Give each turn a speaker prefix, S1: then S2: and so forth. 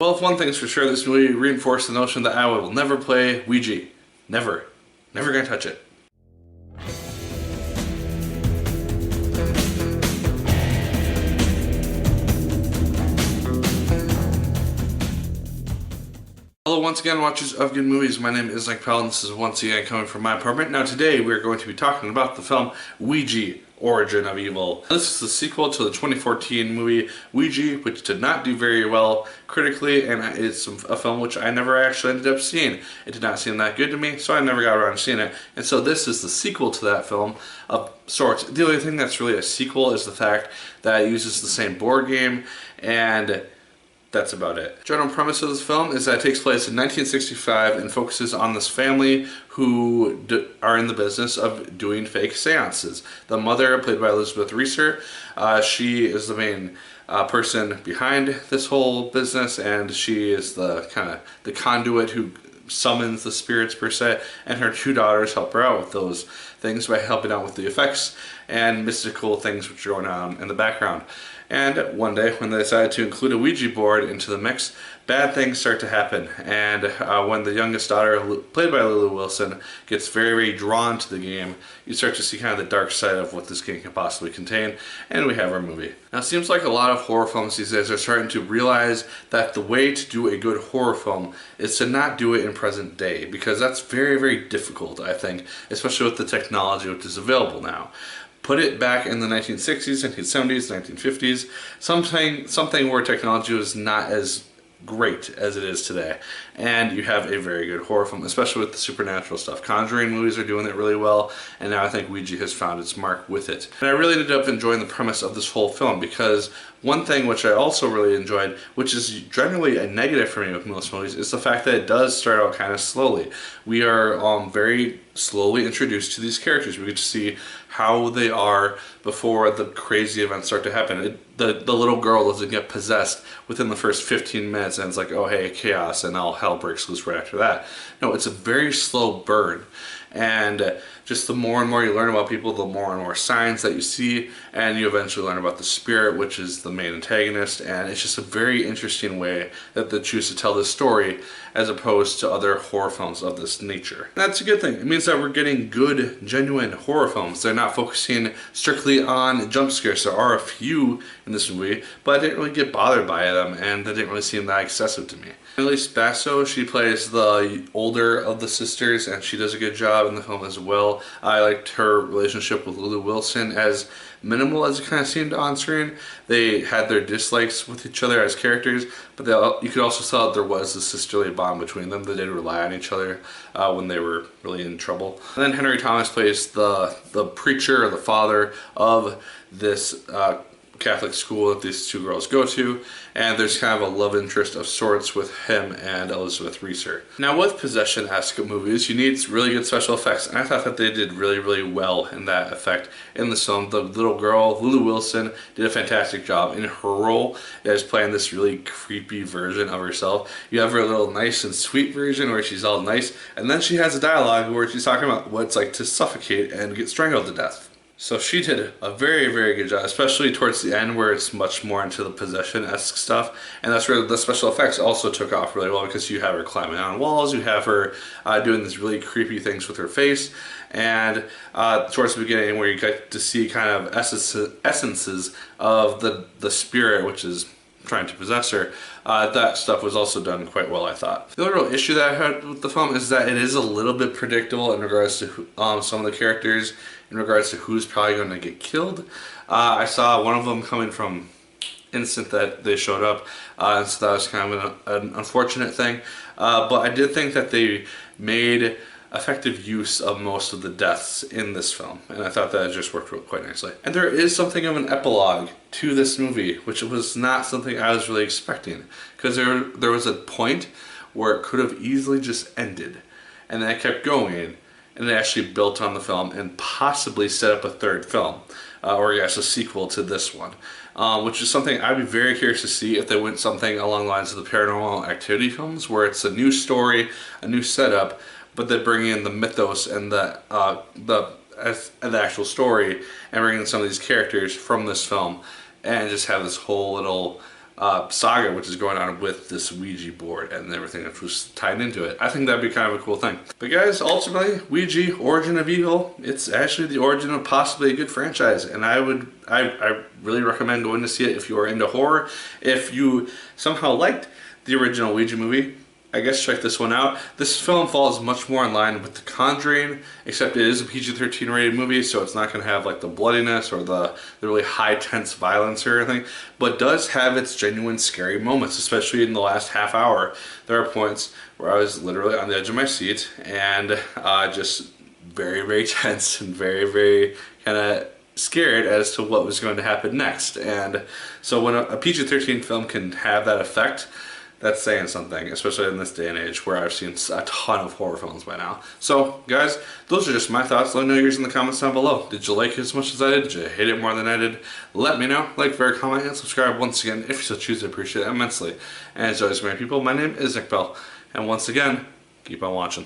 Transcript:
S1: Well, if one thing's for sure, this movie reinforced the notion that I will never play Ouija. Never. Never gonna touch it. Hello once again, watchers of good movies. My name is Nick Pell, and this is once again coming from my apartment. Now today we're going to be talking about the film Ouija, Origin of Evil. This is the sequel to the 2014 movie Ouija, which did not do very well critically, and it's a film which I never actually ended up seeing. It did not seem that good to me, so I never got around to seeing it. And so this is the sequel to that film of sorts. The only thing that's really a sequel is the fact that it uses the same board game, and that's about it. General premise of this film is that it takes place in 1965 and focuses on this family who are in the business of doing fake seances. The mother, played by Elizabeth Reeser, she is the main person behind this whole business, and she is the kind of the conduit who summons the spirits per se, and her two daughters help her out with those things by helping out with the effects and mystical things which are going on in the background. And one day, when they decide to include a Ouija board into the mix, bad things start to happen. And when the youngest daughter, played by Lulu Wilson, gets very, very drawn to the game, you start to see kind of the dark side of what this game can possibly contain, and we have our movie. Now, it seems like a lot of horror films these days are starting to realize that the way to do a good horror film is to not do it in present day, because that's very, very difficult, I think, especially with the technology which is available now. Put it back in the 1960s, 1970s, 1950s, something where technology was not as great as it is today, and you have a very good horror film, especially with the supernatural stuff. Conjuring movies are doing it really well, and now I think Ouija has found its mark with it. And I really ended up enjoying the premise of this whole film, because one thing which I also really enjoyed, which is generally a negative for me with most movies, is the fact that it does start out kind of slowly. We are very slowly introduced to these characters. We get to see how they are before the crazy events start to happen. The little girl doesn't get possessed within the first 15 minutes, and it's like, oh hey, chaos, and all hell breaks loose right after that. No, it's a very slow burn. And just the more and more you learn about people, the more and more signs that you see, and you eventually learn about the spirit, which is the main antagonist. And it's just a very interesting way that they choose to tell this story as opposed to other horror films of this nature. And that's a good thing. It means that we're getting good, genuine horror films. They're not focusing strictly on jump scares. There are a few in this movie, but I didn't really get bothered by them, and they didn't really seem that excessive to me. Elise Basso, she plays the older of the sisters, and she does a good job in the film as well. I liked her relationship with Lulu Wilson, as minimal as it kind of seemed on screen. They had their dislikes with each other as characters, but you could also tell that there was a sisterly bond between them. They did rely on each other when they were really in trouble. And then Henry Thomas plays the preacher, or the father of this Catholic school that these two girls go to, and there's kind of a love interest of sorts with him and Elizabeth Reeser. Now, with possession-esque movies, you need really good special effects, and I thought that they did really, really well in that effect in the film. The little girl, Lulu Wilson, did a fantastic job in her role as playing this really creepy version of herself. You have her little nice and sweet version where she's all nice, and then she has a dialogue where she's talking about what it's like to suffocate and get strangled to death. So she did a very, very good job, especially towards the end where it's much more into the possession-esque stuff. And that's where the special effects also took off really well, because you have her climbing on walls, you have her doing these really creepy things with her face. And towards the beginning where you get to see kind of essences of the spirit, which is trying to possess her, that stuff was also done quite well, I thought. The only real issue that I had with the film is that it is a little bit predictable in regards to some of the characters, in regards to who's probably going to get killed. I saw one of them coming from instant that they showed up, and so that was kind of an unfortunate thing. But I did think that they made effective use of most of the deaths in this film, and I thought that it just worked quite nicely. And there is something of an epilogue to this movie, which was not something I was really expecting, because there was a point where it could have easily just ended, and then it kept going, and it actually built on the film and possibly set up a third film, or yes, a sequel to this one. Which is something I'd be very curious to see if they went something along the lines of the Paranormal Activity films, where it's a new story, a new setup, but they bring in the mythos and the actual story, and bring in some of these characters from this film, and just have this whole little saga which is going on with this Ouija board and everything that was tied into it. I think that'd be kind of a cool thing. But guys, ultimately, Ouija, Origin of Evil, it's actually the origin of possibly a good franchise, and I really recommend going to see it if you are into horror. If you somehow liked the original Ouija movie, I guess check this one out. This film falls much more in line with The Conjuring, except it is a PG-13 rated movie, so it's not going to have like the bloodiness or the really high tense violence or anything, but does have its genuine scary moments, especially in the last half hour. There are points where I was literally on the edge of my seat and just very, very tense and very, very kind of scared as to what was going to happen next. And so when a PG-13 film can have that effect, that's saying something, especially in this day and age where I've seen a ton of horror films by now. So, guys, those are just my thoughts. Let me know yours in the comments down below. Did you like it as much as I did? Did you hate it more than I did? Let me know. Like, favorite, comment, and subscribe once again if you so choose. I appreciate it immensely. And as always, my people, my name is Nick Pell. And once again, keep on watching.